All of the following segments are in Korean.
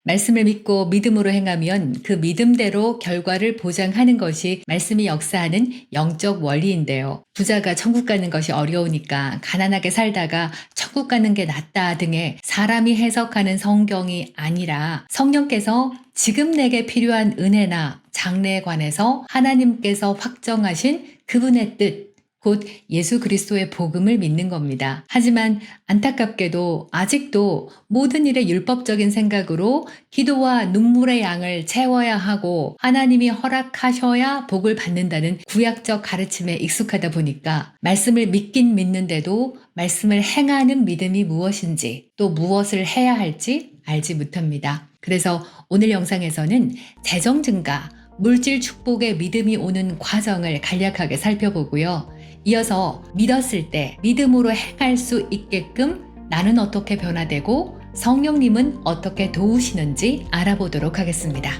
말씀을 믿고 믿음으로 행하면 그 믿음대로 결과를 보장하는 것이 말씀이 역사하는 영적 원리인데요. 부자가 천국 가는 것이 어려우니까 가난하게 살다가 천국 가는 게 낫다 등의 사람이 해석하는 성경이 아니라 성령께서 지금 내게 필요한 은혜나 장래에 관해서 하나님께서 확정하신 그분의 뜻, 곧 예수 그리스도의 복음을 믿는 겁니다. 하지만 안타깝게도 아직도 모든 일에 율법적인 생각으로 기도와 눈물의 양을 채워야 하고 하나님이 허락하셔야 복을 받는다는 구약적 가르침에 익숙하다 보니까 말씀을 믿긴 믿는데도 말씀을 행하는 믿음이 무엇인지 또 무엇을 해야 할지 알지 못합니다. 그래서 오늘 영상에서는 재정 증가, 물질 축복의 믿음이 오는 과정을 간략하게 살펴보고요. 이어서 믿었을 때 믿음으로 행할 수 있게끔 나는 어떻게 변화되고 성령님은 어떻게 도우시는지 알아보도록 하겠습니다.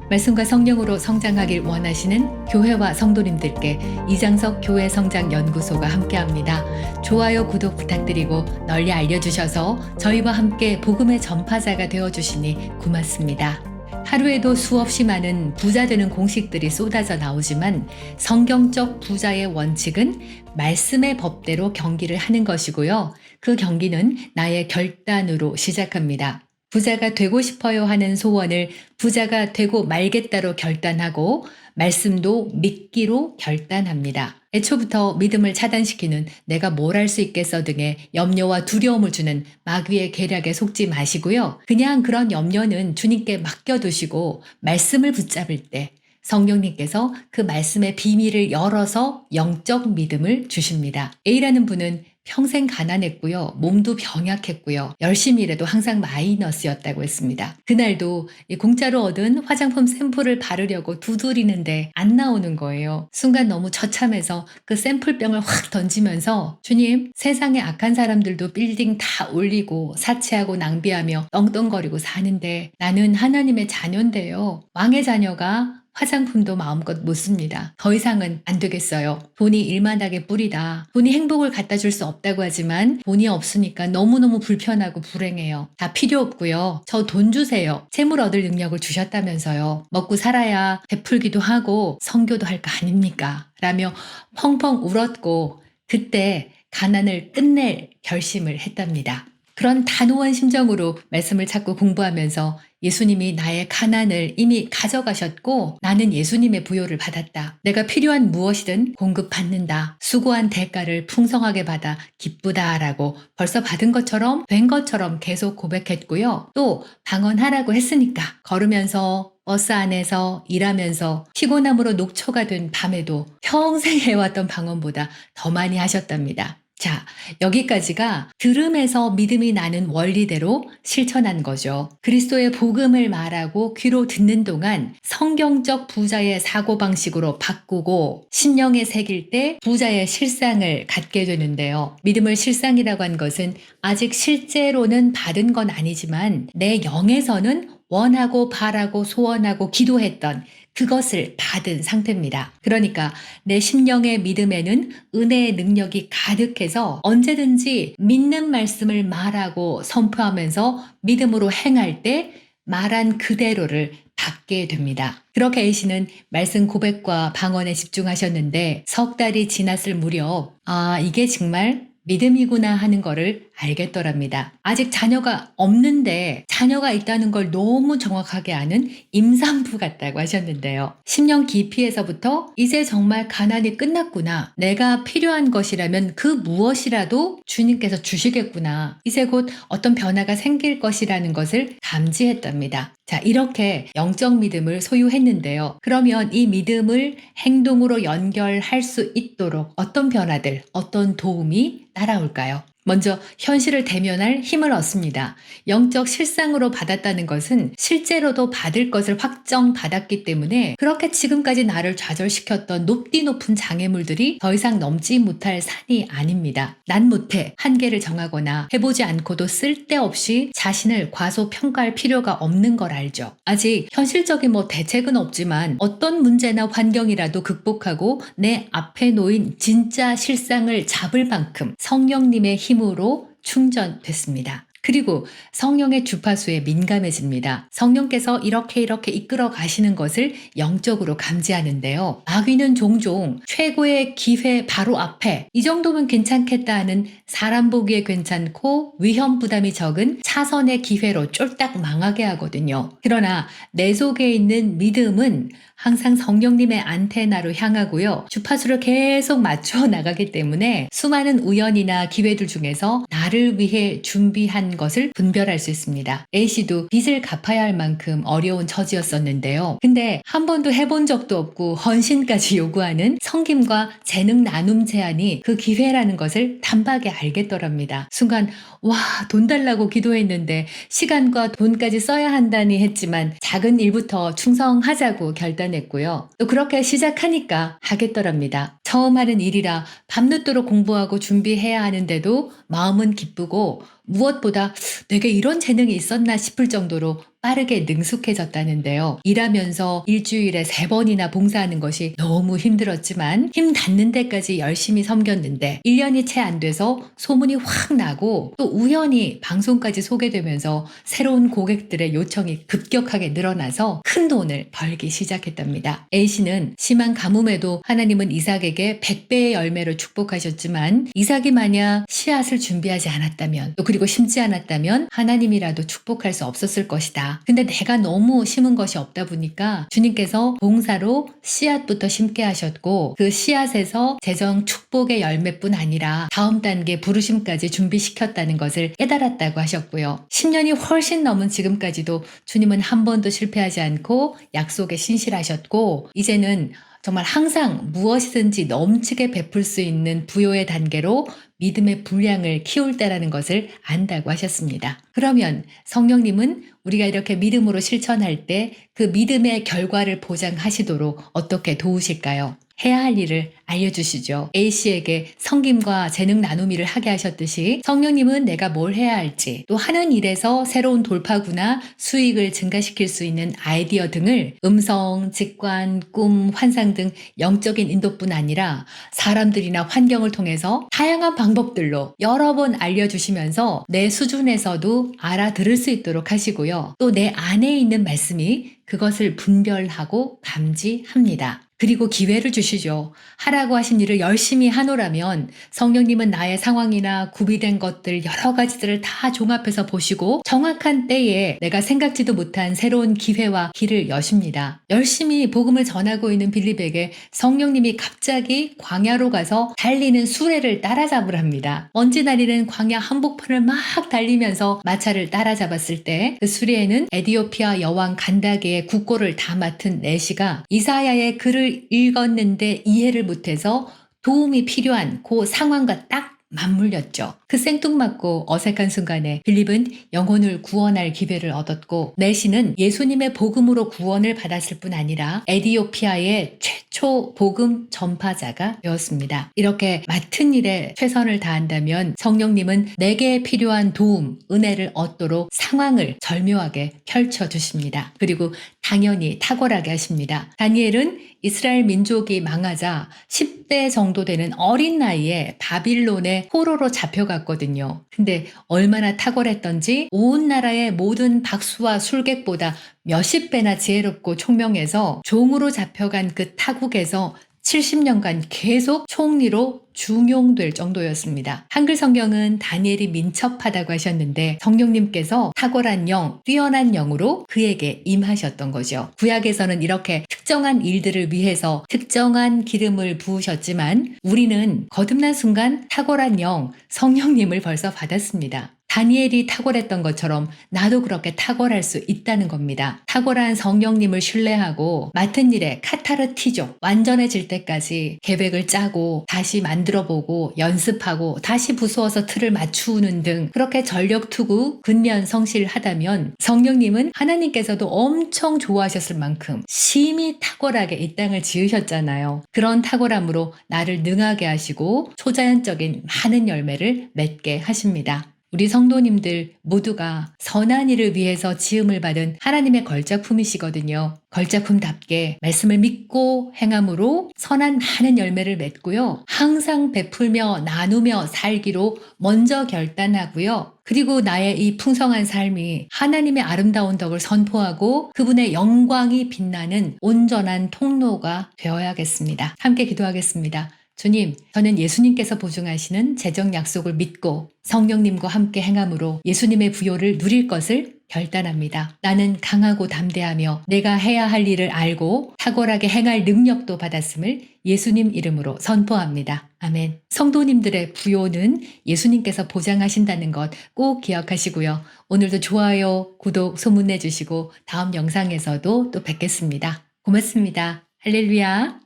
말씀과 성령으로 성장하길 원하시는 교회와 성도님들께 이장석 교회 성장 연구소가 함께합니다. 좋아요, 구독 부탁드리고 널리 알려주셔서 저희와 함께 복음의 전파자가 되어주시니 고맙습니다. 하루에도 수없이 많은 부자 되는 공식들이 쏟아져 나오지만 성경적 부자의 원칙은 말씀의 법대로 경기를 하는 것이고요. 그 경기는 나의 결단으로 시작합니다. 부자가 되고 싶어요 하는 소원을 부자가 되고 말겠다로 결단하고 말씀도 믿기로 결단합니다. 애초부터 믿음을 차단시키는 내가 뭘 할 수 있겠어 등의 염려와 두려움을 주는 마귀의 계략에 속지 마시고요. 그냥 그런 염려는 주님께 맡겨두시고 말씀을 붙잡을 때 성령님께서 그 말씀의 비밀을 열어서 영적 믿음을 주십니다. A라는 분은 평생 가난했고요. 몸도 병약했고요. 열심히 일해도 항상 마이너스였다고 했습니다. 그날도 공짜로 얻은 화장품 샘플을 바르려고 두드리는데 안 나오는 거예요. 순간 너무 처참해서 그 샘플병을 확 던지면서 주님, 세상에 악한 사람들도 빌딩 다 올리고 사치하고 낭비하며 떵떵거리고 사는데 나는 하나님의 자녀인데요. 왕의 자녀가 화장품도 마음껏 못 씁니다. 더 이상은 안 되겠어요. 돈이 일만하게 뿌리다. 돈이 행복을 갖다 줄 수 없다고 하지만 돈이 없으니까 너무너무 불편하고 불행해요. 다 필요 없고요. 저 돈 주세요. 재물 얻을 능력을 주셨다면서요. 먹고 살아야 베풀기도 하고 성교도 할 거 아닙니까? 라며 펑펑 울었고 그때 가난을 끝낼 결심을 했답니다. 그런 단호한 심정으로 말씀을 찾고 공부하면서 예수님이 나의 가난을 이미 가져가셨고 나는 예수님의 부요를 받았다. 내가 필요한 무엇이든 공급받는다. 수고한 대가를 풍성하게 받아 기쁘다라고 벌써 받은 것처럼 된 것처럼 계속 고백했고요. 또 방언하라고 했으니까 걸으면서 버스 안에서 일하면서 피곤함으로 녹초가 된 밤에도 평생 해왔던 방언보다 더 많이 하셨답니다. 자, 여기까지가 들음에서 믿음이 나는 원리대로 실천한 거죠. 그리스도의 복음을 말하고 귀로 듣는 동안 성경적 부자의 사고방식으로 바꾸고 심령에 새길 때 부자의 실상을 갖게 되는데요. 믿음을 실상이라고 한 것은 아직 실제로는 받은 건 아니지만 내 영에서는 원하고 바라고 소원하고 기도했던 그것을 받은 상태입니다. 그러니까 내 심령의 믿음에는 은혜의 능력이 가득해서 언제든지 믿는 말씀을 말하고 선포하면서 믿음으로 행할 때 말한 그대로를 받게 됩니다. 그렇게 A씨는 말씀 고백과 방언에 집중하셨는데 석 달이 지났을 무렵 이게 정말 믿음이구나 하는 거를 알겠더랍니다. 아직 자녀가 없는데 자녀가 있다는 걸 너무 정확하게 아는 임산부 같다고 하셨는데요. 10년 깊이에서부터 이제 정말 가난이 끝났구나. 내가 필요한 것이라면 그 무엇이라도 주님께서 주시겠구나. 이제 곧 어떤 변화가 생길 것이라는 것을 감지했답니다. 자, 이렇게 영적 믿음을 소유했는데요. 그러면 이 믿음을 행동으로 연결할 수 있도록 어떤 변화들, 어떤 도움이 따라올까요? 먼저 현실을 대면할 힘을 얻습니다. 영적 실상으로 받았다는 것은 실제로도 받을 것을 확정받았기 때문에 그렇게 지금까지 나를 좌절시켰던 높디 높은 장애물들이 더 이상 넘지 못할 산이 아닙니다. 난 못해 한계를 정하거나 해보지 않고도 쓸데없이 자신을 과소평가할 필요가 없는 걸 알죠. 아직 현실적인 대책은 없지만 어떤 문제나 환경이라도 극복하고 내 앞에 놓인 진짜 실상을 잡을 만큼 성령님의 힘으로 충전됐습니다. 그리고 성령의 주파수에 민감해집니다. 성령께서 이렇게 이끌어 가시는 것을 영적으로 감지하는데요. 마귀는 종종 최고의 기회 바로 앞에 이 정도면 괜찮겠다 하는 사람 보기에 괜찮고 위험 부담이 적은 차선의 기회로 쫄딱 망하게 하거든요. 그러나 내 속에 있는 믿음은 항상 성령님의 안테나로 향하고요. 주파수를 계속 맞춰 나가기 때문에 수많은 우연이나 기회들 중에서 나를 위해 준비한 것을 분별할 수 있습니다. A씨도 빚을 갚아야 할 만큼 어려운 처지였었는데요. 근데 한 번도 해본 적도 없고 헌신까지 요구하는 섬김과 재능 나눔 제안이 그 기회라는 것을 단박에 알겠더랍니다. 순간 와, 돈 달라고 기도했는데 시간과 돈까지 써야 한다니 했지만 작은 일부터 충성하자고 결단했고요. 또 그렇게 시작하니까 하겠더랍니다. 처음 하는 일이라 밤늦도록 공부하고 준비해야 하는데도 마음은 기쁘고 무엇보다 내게 이런 재능이 있었나 싶을 정도로 빠르게 능숙해졌다는데요. 일하면서 일주일에 3번이나 봉사하는 것이 너무 힘들었지만 힘 닿는 데까지 열심히 섬겼는데 1년이 채 안 돼서 소문이 확 나고 또 우연히 방송까지 소개되면서 새로운 고객들의 요청이 급격하게 늘어나서 큰 돈을 벌기 시작했답니다. A씨는 심한 가뭄에도 하나님은 이삭에게 100배의 열매로 축복하셨지만 이삭이 만약 씨앗을 준비하지 않았다면 또 그리고 심지 않았다면 하나님이라도 축복할 수 없었을 것이다. 근데 내가 너무 심은 것이 없다 보니까 주님께서 봉사로 씨앗부터 심게 하셨고 그 씨앗에서 재정 축복의 열매뿐 아니라 다음 단계 부르심까지 준비시켰다는 것을 깨달았다고 하셨고요. 10년이 훨씬 넘은 지금까지도 주님은 한 번도 실패하지 않고 약속에 신실하셨고 이제는 정말 항상 무엇이든지 넘치게 베풀 수 있는 부요의 단계로 믿음의 분량을 키울 때라는 것을 안다고 하셨습니다. 그러면 성령님은 우리가 이렇게 믿음으로 실천할 때 그 믿음의 결과를 보장하시도록 어떻게 도우실까요? 해야 할 일을 알려주시죠. A씨에게 섬김과 재능 나누미를 하게 하셨듯이 성령님은 내가 뭘 해야 할지 또 하는 일에서 새로운 돌파구나 수익을 증가시킬 수 있는 아이디어 등을 음성, 직관, 꿈, 환상 등 영적인 인도뿐 아니라 사람들이나 환경을 통해서 다양한 방법들로 여러 번 알려주시면서 내 수준에서도 알아들을 수 있도록 하시고요. 또 내 안에 있는 말씀이 그것을 분별하고 감지합니다. 그리고 기회를 주시죠. 하라고 하신 일을 열심히 하노라면 성령님은 나의 상황이나 구비된 것들 여러 가지들을 다 종합해서 보시고 정확한 때에 내가 생각지도 못한 새로운 기회와 길을 여십니다. 열심히 복음을 전하고 있는 빌립에게 성령님이 갑자기 광야로 가서 달리는 수레를 따라잡으랍니다. 먼지 날리는 광야 한복판을 막 달리면서 마차를 따라잡았을 때 그 수레에는 에디오피아 여왕 간다게의 국고를 다 맡은 내시가 이사야의 글을 읽었는데 이해를 못해서 도움이 필요한 그 상황과 딱 맞물렸죠. 그 생뚱맞고 어색한 순간에 빌립은 영혼을 구원할 기회를 얻었고 내시는 예수님의 복음으로 구원을 받았을 뿐 아니라 에디오피아의 최초 복음 전파자가 되었습니다. 이렇게 맡은 일에 최선을 다한다면 성령님은 내게 필요한 도움, 은혜를 얻도록 상황을 절묘하게 펼쳐주십니다. 그리고 당연히 탁월하게 하십니다. 다니엘은 이스라엘 민족이 망하자 10대 정도 되는 어린 나이에 바빌론의 포로로 잡혀갔거든요. 근데 얼마나 탁월했던지 온 나라의 모든 박수와 술객보다 몇십 배나 지혜롭고 총명해서 종으로 잡혀간 그 타국에서 70년간 계속 총리로 중용될 정도였습니다. 한글 성경은 다니엘이 민첩하다고 하셨는데 성령님께서 탁월한 영, 뛰어난 영으로 그에게 임하셨던 거죠. 구약에서는 이렇게 특정한 일들을 위해서 특정한 기름을 부으셨지만 우리는 거듭난 순간 탁월한 영, 성령님을 벌써 받았습니다. 다니엘이 탁월했던 것처럼 나도 그렇게 탁월할 수 있다는 겁니다. 탁월한 성령님을 신뢰하고 맡은 일에 카타르티죠. 완전해질 때까지 계획을 짜고 다시 만들어보고 연습하고 다시 부수어서 틀을 맞추는 등 그렇게 전력투구 근면성실하다면 성령님은 하나님께서도 엄청 좋아하셨을 만큼 심히 탁월하게 이 땅을 지으셨잖아요. 그런 탁월함으로 나를 능하게 하시고 초자연적인 많은 열매를 맺게 하십니다. 우리 성도님들 모두가 선한 일을 위해서 지음을 받은 하나님의 걸작품이시거든요. 걸작품답게 말씀을 믿고 행함으로 선한 많은 열매를 맺고요. 항상 베풀며 나누며 살기로 먼저 결단하고요. 그리고 나의 이 풍성한 삶이 하나님의 아름다운 덕을 선포하고 그분의 영광이 빛나는 온전한 통로가 되어야겠습니다. 함께 기도하겠습니다. 주님, 저는 예수님께서 보증하시는 재정 약속을 믿고 성령님과 함께 행함으로 예수님의 부요를 누릴 것을 결단합니다. 나는 강하고 담대하며 내가 해야 할 일을 알고 탁월하게 행할 능력도 받았음을 예수님 이름으로 선포합니다. 아멘. 성도님들의 부요는 예수님께서 보장하신다는 것 꼭 기억하시고요. 오늘도 좋아요, 구독, 소문내 주시고 다음 영상에서도 또 뵙겠습니다. 고맙습니다. 할렐루야.